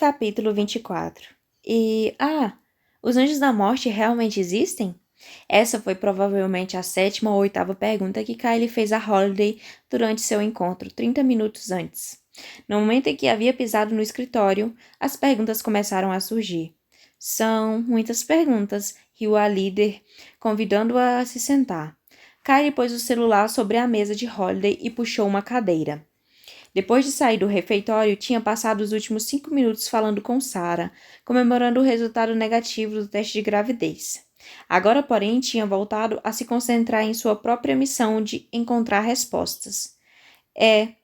Capítulo 24. Os Anjos da Morte realmente existem? Essa foi provavelmente a sétima ou oitava pergunta que Kylie fez a Holiday durante seu encontro, 30 minutos antes. No momento em que havia pisado no escritório, as perguntas começaram a surgir. São muitas perguntas, riu a líder, convidando-a a se sentar. Kylie pôs o celular sobre a mesa de Holiday e puxou uma cadeira. Depois de sair do refeitório, tinha passado os últimos 5 minutos falando com Sarah, comemorando o resultado negativo do teste de gravidez. Agora, porém, tinha voltado a se concentrar em sua própria missão de encontrar respostas.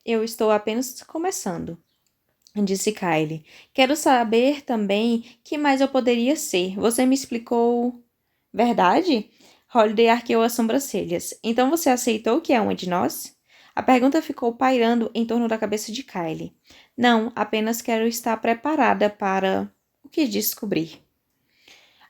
Eu estou apenas começando, disse Kylie. Quero saber também que mais eu poderia ser. Você me explicou... Verdade? Holiday arqueou as sobrancelhas. Então você aceitou que é uma de nós? A pergunta ficou pairando em torno da cabeça de Kylie. Não, apenas quero estar preparada para o que descobrir.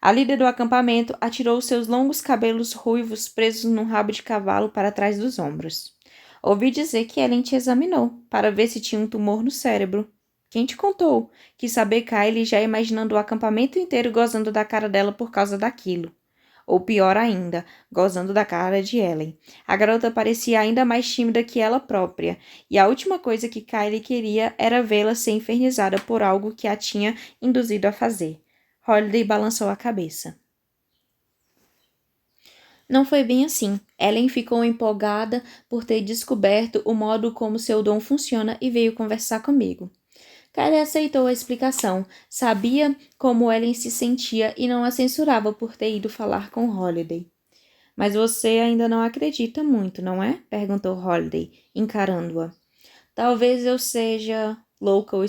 A líder do acampamento atirou seus longos cabelos ruivos presos num rabo de cavalo para trás dos ombros. Ouvi dizer que Ellen te examinou, para ver se tinha um tumor no cérebro. Quem te contou? Quis saber Kylie, já imaginando o acampamento inteiro gozando da cara dela por causa daquilo. Ou pior ainda, gozando da cara de Ellen. A garota parecia ainda mais tímida que ela própria, e a última coisa que Kylie queria era vê-la ser infernizada por algo que a tinha induzido a fazer. Holiday balançou a cabeça. Não foi bem assim. Ellen ficou empolgada por ter descoberto o modo como seu dom funciona e veio conversar comigo. Kylie aceitou a explicação. Sabia como Ellen se sentia e não a censurava por ter ido falar com Holiday. Mas você ainda não acredita muito, não é? Perguntou Holiday, encarando-a. Talvez eu seja louca ou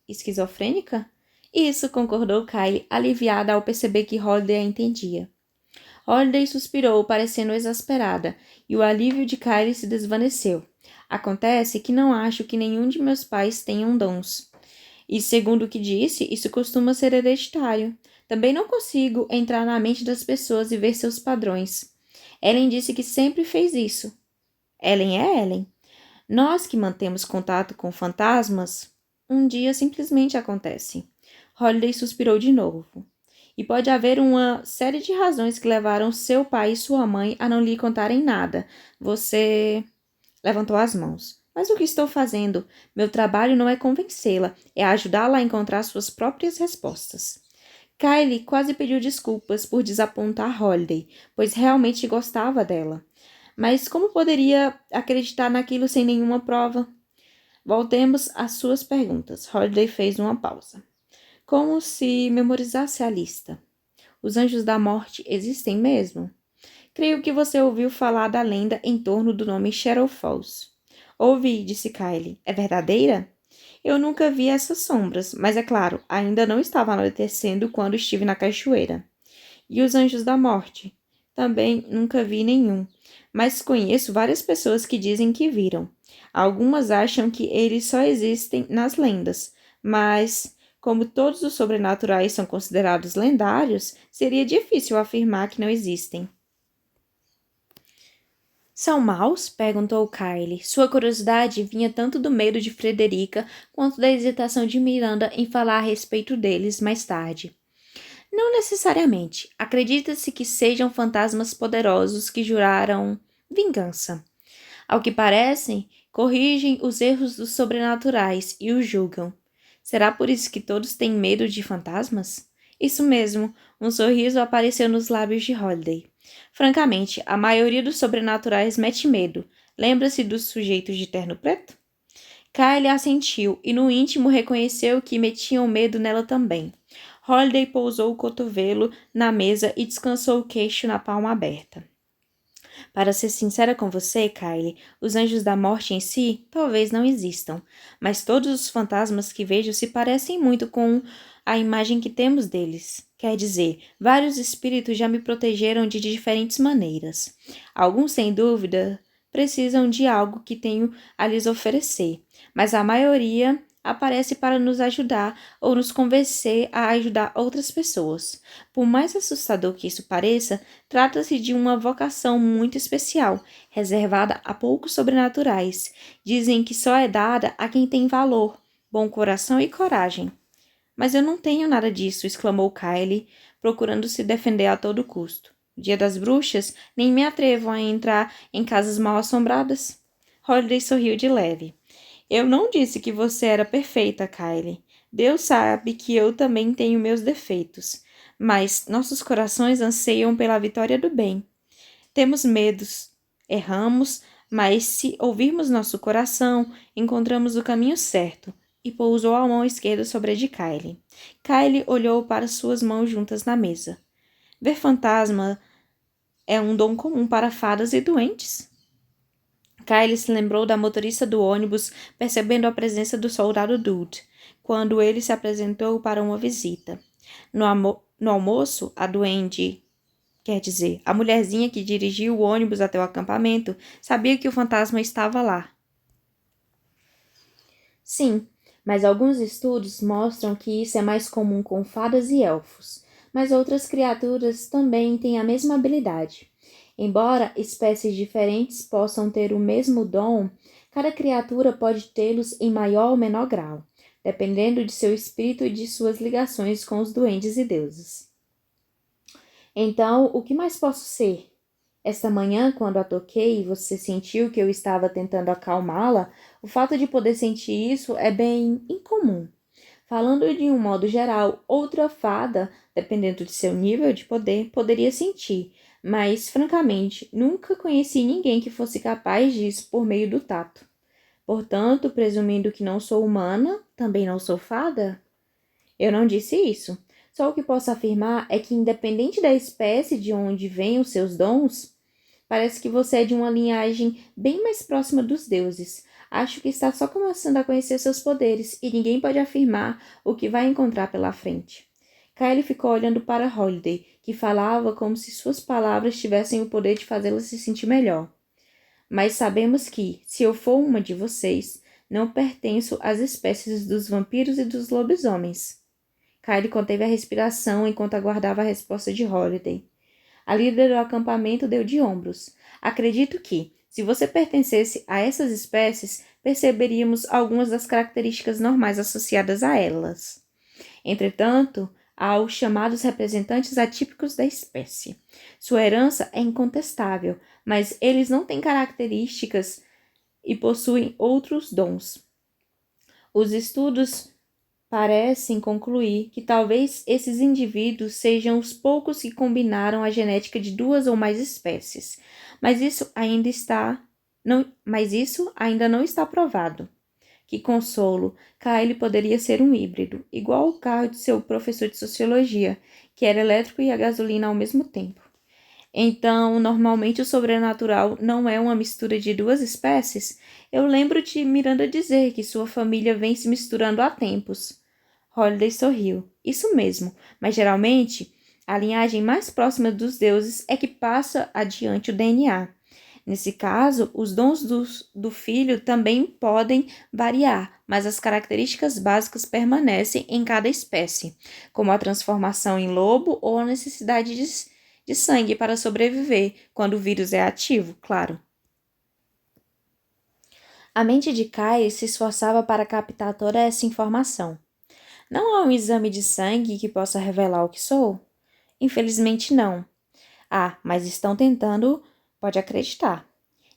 esquizofrênica? Isso, concordou Kylie, aliviada ao perceber que Holiday a entendia. Holiday suspirou, parecendo exasperada, e o alívio de Kylie se desvaneceu. Acontece que não acho que nenhum de meus pais tenham dons. E, segundo o que disse, isso costuma ser hereditário. Também não consigo entrar na mente das pessoas e ver seus padrões. Ellen disse que sempre fez isso. Ellen é Ellen. Nós que mantemos contato com fantasmas, um dia simplesmente acontece. Holiday suspirou de novo. E pode haver uma série de razões que levaram seu pai e sua mãe a não lhe contarem nada. Você levantou as mãos. Mas o que estou fazendo? Meu trabalho não é convencê-la, é ajudá-la a encontrar suas próprias respostas. Kylie quase pediu desculpas por desapontar Holiday, pois realmente gostava dela. Mas como poderia acreditar naquilo sem nenhuma prova? Voltemos às suas perguntas. Holiday fez uma pausa. Como se memorizasse a lista. Os anjos da morte existem mesmo? Creio que você ouviu falar da lenda em torno do nome Shadow Falls. Ouvi, disse Kylie. É verdadeira? Eu nunca vi essas sombras, mas é claro, ainda não estava anoitecendo quando estive na cachoeira. E os anjos da morte? Também nunca vi nenhum, mas conheço várias pessoas que dizem que viram. Algumas acham que eles só existem nas lendas, mas, como todos os sobrenaturais são considerados lendários, seria difícil afirmar que não existem. São maus? Perguntou Kylie. Sua curiosidade vinha tanto do medo de Frederica quanto da hesitação de Miranda em falar a respeito deles mais tarde. Não necessariamente. Acredita-se que sejam fantasmas poderosos que juraram vingança. Ao que parecem, corrigem os erros dos sobrenaturais e os julgam. Será por isso que todos têm medo de fantasmas? Isso mesmo, um sorriso apareceu nos lábios de Holiday. Francamente, a maioria dos sobrenaturais mete medo. Lembra-se dos sujeitos de terno preto? Kylie assentiu e no íntimo reconheceu que metiam medo nela também. Holiday pousou o cotovelo na mesa e descansou o queixo na palma aberta. Para ser sincera com você, Kylie, os anjos da morte em si talvez não existam, mas todos os fantasmas que vejo se parecem muito com a imagem que temos deles. Quer dizer, vários espíritos já me protegeram de diferentes maneiras. Alguns, sem dúvida, precisam de algo que tenho a lhes oferecer, mas a maioria aparece para nos ajudar ou nos convencer a ajudar outras pessoas. Por mais assustador que isso pareça, trata-se de uma vocação muito especial, reservada a poucos sobrenaturais. Dizem que só é dada a quem tem valor, bom coração e coragem. Mas eu não tenho nada disso, exclamou Kylie, procurando se defender a todo custo. Dia das bruxas, nem me atrevo a entrar em casas mal assombradas. Holiday sorriu de leve. Eu não disse que você era perfeita, Kylie. Deus sabe que eu também tenho meus defeitos. Mas nossos corações anseiam pela vitória do bem. Temos medos, erramos, mas se ouvirmos nosso coração, encontramos o caminho certo. E pousou a mão esquerda sobre a de Kylie. Kylie olhou para suas mãos juntas na mesa. Ver fantasma é um dom comum para fadas e doentes. Kylie se lembrou da motorista do ônibus, percebendo a presença do soldado Dude, quando ele se apresentou para uma visita. No almoço, a duende, quer dizer, a mulherzinha que dirigiu o ônibus até o acampamento, sabia que o fantasma estava lá. Sim, mas alguns estudos mostram que isso é mais comum com fadas e elfos, mas outras criaturas também têm a mesma habilidade. Embora espécies diferentes possam ter o mesmo dom, cada criatura pode tê-los em maior ou menor grau, dependendo de seu espírito e de suas ligações com os duendes e deuses. Então, o que mais posso ser? Esta manhã, quando a toquei e você sentiu que eu estava tentando acalmá-la, o fato de poder sentir isso é bem incomum. Falando de um modo geral, outra fada, dependendo de seu nível de poder, poderia sentir, mas, francamente, nunca conheci ninguém que fosse capaz disso por meio do tato. Portanto, presumindo que não sou humana, também não sou fada? Eu não disse isso. Só o que posso afirmar é que, independente da espécie de onde vêm os seus dons, parece que você é de uma linhagem bem mais próxima dos deuses. Acho que está só começando a conhecer seus poderes e ninguém pode afirmar o que vai encontrar pela frente. Kylie ficou olhando para Holiday, que falava como se suas palavras tivessem o poder de fazê-la se sentir melhor. Mas sabemos que, se eu for uma de vocês, não pertenço às espécies dos vampiros e dos lobisomens. Kylie conteve a respiração enquanto aguardava a resposta de Holiday. A líder do acampamento deu de ombros. Acredito que, se você pertencesse a essas espécies, perceberíamos algumas das características normais associadas a elas. Entretanto, há os chamados representantes atípicos da espécie. Sua herança é incontestável, mas eles não têm características e possuem outros dons. Os estudos parecem concluir que talvez esses indivíduos sejam os poucos que combinaram a genética de duas ou mais espécies, mas isso ainda não está provado. Que consolo, Kylie poderia ser um híbrido, igual o carro de seu professor de sociologia, que era elétrico e a gasolina ao mesmo tempo. Então, normalmente o sobrenatural não é uma mistura de duas espécies? Eu lembro de Miranda dizer que sua família vem se misturando há tempos. Holiday sorriu. Isso mesmo, mas geralmente a linhagem mais próxima dos deuses é que passa adiante o DNA. Nesse caso, os dons do filho também podem variar, mas as características básicas permanecem em cada espécie, como a transformação em lobo ou a necessidade de sangue para sobreviver, quando o vírus é ativo, claro. A mente de Kai se esforçava para captar toda essa informação. Não há um exame de sangue que possa revelar o que sou? Infelizmente não. Ah, mas estão tentando, pode acreditar.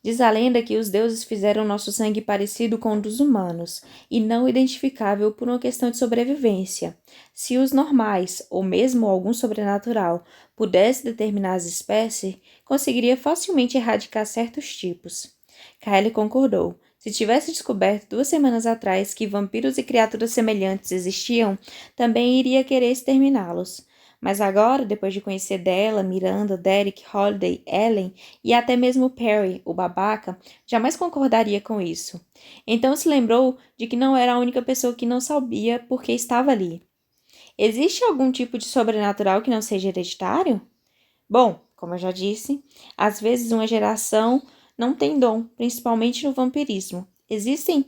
Diz a lenda que os deuses fizeram nosso sangue parecido com o dos humanos e não identificável por uma questão de sobrevivência. Se os normais, ou mesmo algum sobrenatural, pudesse determinar as espécies, conseguiria facilmente erradicar certos tipos. Kylie concordou. Se tivesse descoberto 2 semanas atrás que vampiros e criaturas semelhantes existiam, também iria querer exterminá-los. Mas agora, depois de conhecer dela, Miranda, Derek, Holiday, Ellen e até mesmo Perry, o babaca, jamais concordaria com isso. Então se lembrou de que não era a única pessoa que não sabia porque estava ali. Existe algum tipo de sobrenatural que não seja hereditário? Bom, como eu já disse, às vezes uma geração não tem dom, principalmente no vampirismo. Existem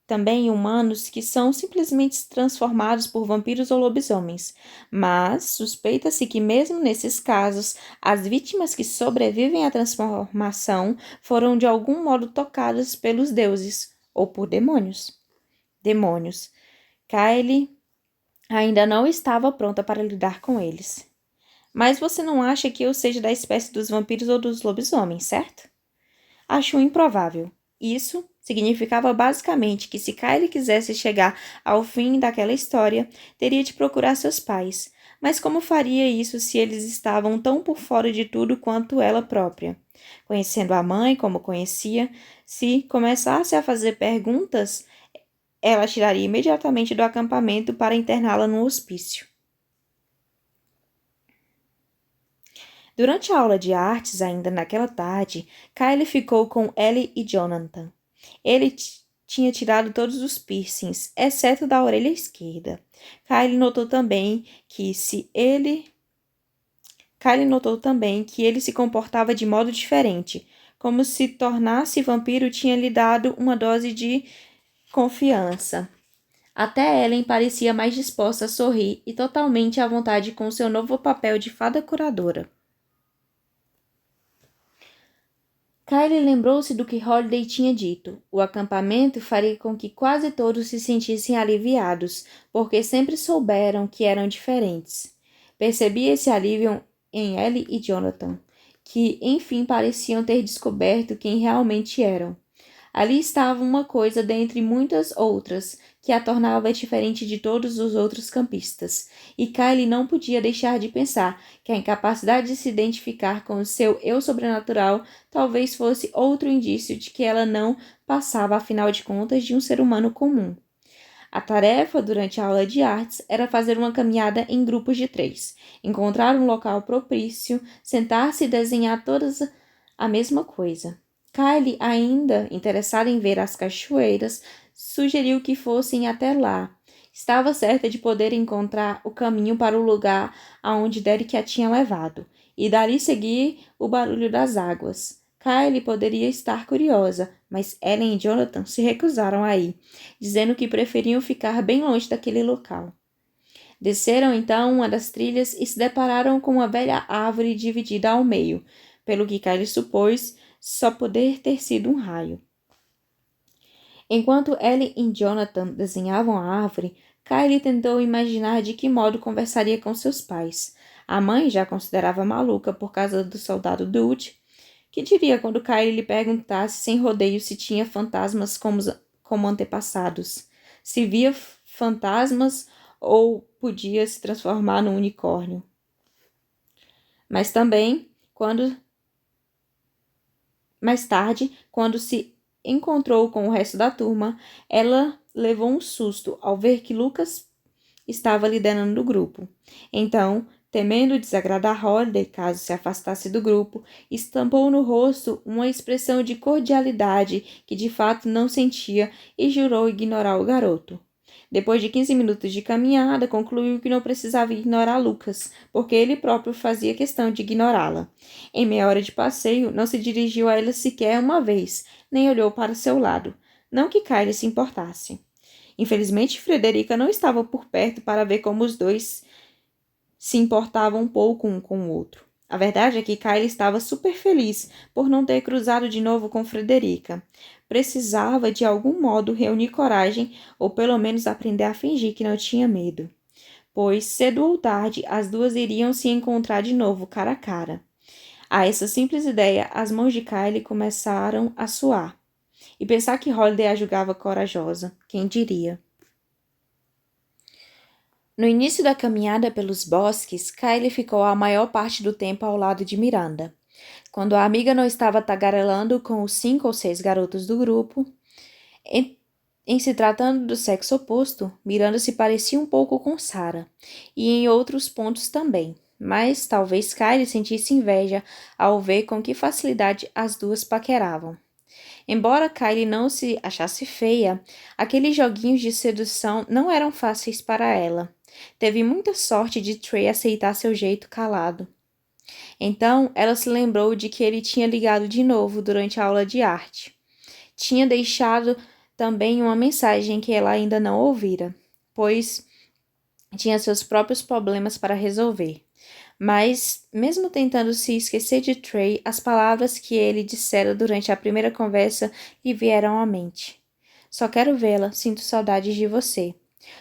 também humanos que são simplesmente transformados por vampiros ou lobisomens, mas suspeita-se que mesmo nesses casos, as vítimas que sobrevivem à transformação foram de algum modo tocadas pelos deuses ou por demônios. Demônios. Kylie ainda não estava pronta para lidar com eles. Mas você não acha que eu seja da espécie dos vampiros ou dos lobisomens, certo? Acho improvável. Isso significava basicamente que se Kylie quisesse chegar ao fim daquela história, teria de procurar seus pais. Mas como faria isso se eles estavam tão por fora de tudo quanto ela própria? Conhecendo a mãe como conhecia, se começasse a fazer perguntas, ela tiraria imediatamente do acampamento para interná-la no hospício. Durante a aula de artes, ainda naquela tarde, Kylie ficou com Ellie e Jonathan. Ele tinha tirado todos os piercings, exceto da orelha esquerda. Kylie notou também que ele se comportava de modo diferente, como se tornar-se vampiro tinha lhe dado uma dose de confiança. Até Ellen parecia mais disposta a sorrir e totalmente à vontade com seu novo papel de fada curadora. Kylie lembrou-se do que Holiday tinha dito. O acampamento faria com que quase todos se sentissem aliviados, porque sempre souberam que eram diferentes. Percebia esse alívio em Ellie e Jonathan, que enfim pareciam ter descoberto quem realmente eram. Ali estava uma coisa dentre muitas outras que a tornava diferente de todos os outros campistas, e Kylie não podia deixar de pensar que a incapacidade de se identificar com o seu eu sobrenatural talvez fosse outro indício de que ela não passava, afinal de contas, de um ser humano comum. A tarefa durante a aula de artes era fazer uma caminhada em grupos de 3, encontrar um local propício, sentar-se e desenhar todas a mesma coisa. Kylie, ainda interessada em ver as cachoeiras, sugeriu que fossem até lá. Estava certa de poder encontrar o caminho para o lugar aonde Derek a tinha levado, e dali seguir o barulho das águas. Kylie poderia estar curiosa, mas Ellen e Jonathan se recusaram a ir, dizendo que preferiam ficar bem longe daquele local. Desceram então uma das trilhas e se depararam com uma velha árvore dividida ao meio, pelo que Kylie supôs só poder ter sido um raio. Enquanto Ellie e Jonathan desenhavam a árvore, Kylie tentou imaginar de que modo conversaria com seus pais. A mãe já a considerava maluca por causa do soldado Dutch. Que diria quando Kylie lhe perguntasse sem rodeio se tinha fantasmas como antepassados, se via fantasmas ou podia se transformar num unicórnio. Mas também, mais tarde, quando se encontrou com o resto da turma, ela levou um susto ao ver que Lucas estava liderando o grupo. Então, temendo desagradar Holiday caso se afastasse do grupo, estampou no rosto uma expressão de cordialidade que de fato não sentia e jurou ignorar o garoto. Depois de 15 minutos de caminhada, concluiu que não precisava ignorar Lucas, porque ele próprio fazia questão de ignorá-la. Em meia hora de passeio, não se dirigiu a ela sequer uma vez, nem olhou para seu lado. Não que Kylie se importasse. Infelizmente, Frederica não estava por perto para ver como os dois se importavam um pouco um com o outro. A verdade é que Kylie estava super feliz por não ter cruzado de novo com Frederica. Precisava, de algum modo, reunir coragem ou pelo menos aprender a fingir que não tinha medo. Pois, cedo ou tarde, as duas iriam se encontrar de novo cara a cara. A essa simples ideia, as mãos de Kylie começaram a suar. E pensar que Holiday a julgava corajosa, quem diria? No início da caminhada pelos bosques, Kylie ficou a maior parte do tempo ao lado de Miranda. Quando a amiga não estava tagarelando com os 5 ou 6 garotos do grupo, em se tratando do sexo oposto, Miranda se parecia um pouco com Sarah, e em outros pontos também. Mas talvez Kylie sentisse inveja ao ver com que facilidade as duas paqueravam. Embora Kylie não se achasse feia, aqueles joguinhos de sedução não eram fáceis para ela. Teve muita sorte de Trey aceitar seu jeito calado. Então, ela se lembrou de que ele tinha ligado de novo durante a aula de arte. Tinha deixado também uma mensagem que ela ainda não ouvira, pois tinha seus próprios problemas para resolver. Mas, mesmo tentando se esquecer de Trey, as palavras que ele dissera durante a primeira conversa lhe vieram à mente. Só quero vê-la, sinto saudades de você.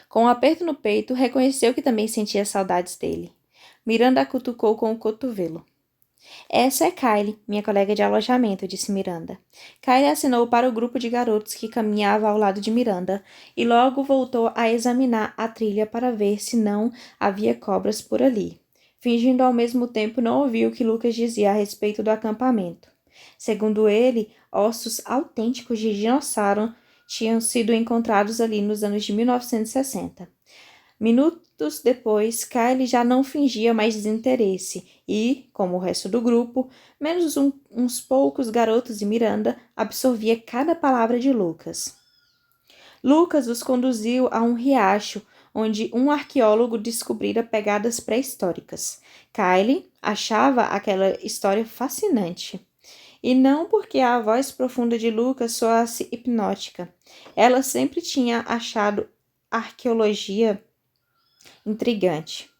Com um aperto no peito, reconheceu que também sentia saudades dele. Miranda a cutucou com o cotovelo. Essa é Kylie, minha colega de alojamento, disse Miranda. Kylie assinou para o grupo de garotos que caminhava ao lado de Miranda e logo voltou a examinar a trilha para ver se não havia cobras por ali, fingindo ao mesmo tempo não ouvir o que Lucas dizia a respeito do acampamento. Segundo ele, ossos autênticos de dinossauro tinham sido encontrados ali nos anos de 1960. Minutos depois, Kylie já não fingia mais desinteresse e, como o resto do grupo, menos uns poucos garotos e Miranda, absorvia cada palavra de Lucas. Lucas os conduziu a um riacho, onde um arqueólogo descobrira pegadas pré-históricas. Kylie achava aquela história fascinante. E não porque a voz profunda de Lucas soasse hipnótica. Ela sempre tinha achado arqueologia intrigante.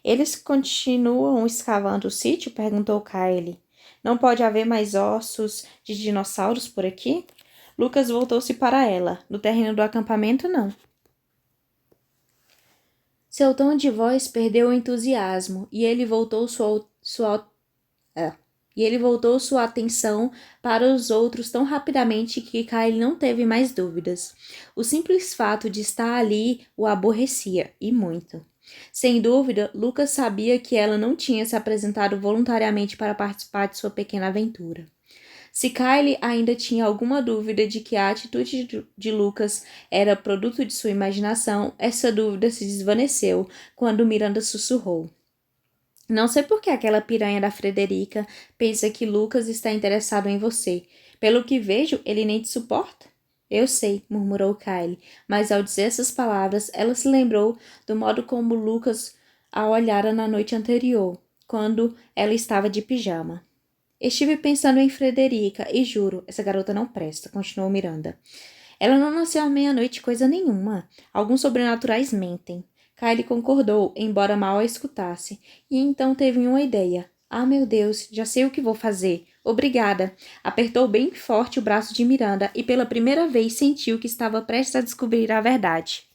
Eles continuam escavando o sítio? Perguntou Kylie. Não pode haver mais ossos de dinossauros por aqui? Lucas voltou-se para ela. No terreno do acampamento, não. Seu tom de voz perdeu o entusiasmo e ele voltou sua atenção para os outros tão rapidamente que Kylie não teve mais dúvidas. O simples fato de estar ali o aborrecia, e muito. Sem dúvida, Lucas sabia que ela não tinha se apresentado voluntariamente para participar de sua pequena aventura. Se Kylie ainda tinha alguma dúvida de que a atitude de Lucas era produto de sua imaginação, essa dúvida se desvaneceu quando Miranda sussurrou. Não sei por que aquela piranha da Frederica pensa que Lucas está interessado em você. Pelo que vejo, ele nem te suporta. Eu sei, murmurou Kylie, mas ao dizer essas palavras, ela se lembrou do modo como Lucas a olhara na noite anterior, quando ela estava de pijama. Estive pensando em Frederica e juro, essa garota não presta, continuou Miranda. Ela não nasceu à meia-noite coisa nenhuma. Alguns sobrenaturais mentem. Kylie concordou, embora mal a escutasse, e então teve uma ideia. Ah, meu Deus, já sei o que vou fazer. Obrigada. Apertou bem forte o braço de Miranda e pela primeira vez sentiu que estava prestes a descobrir a verdade.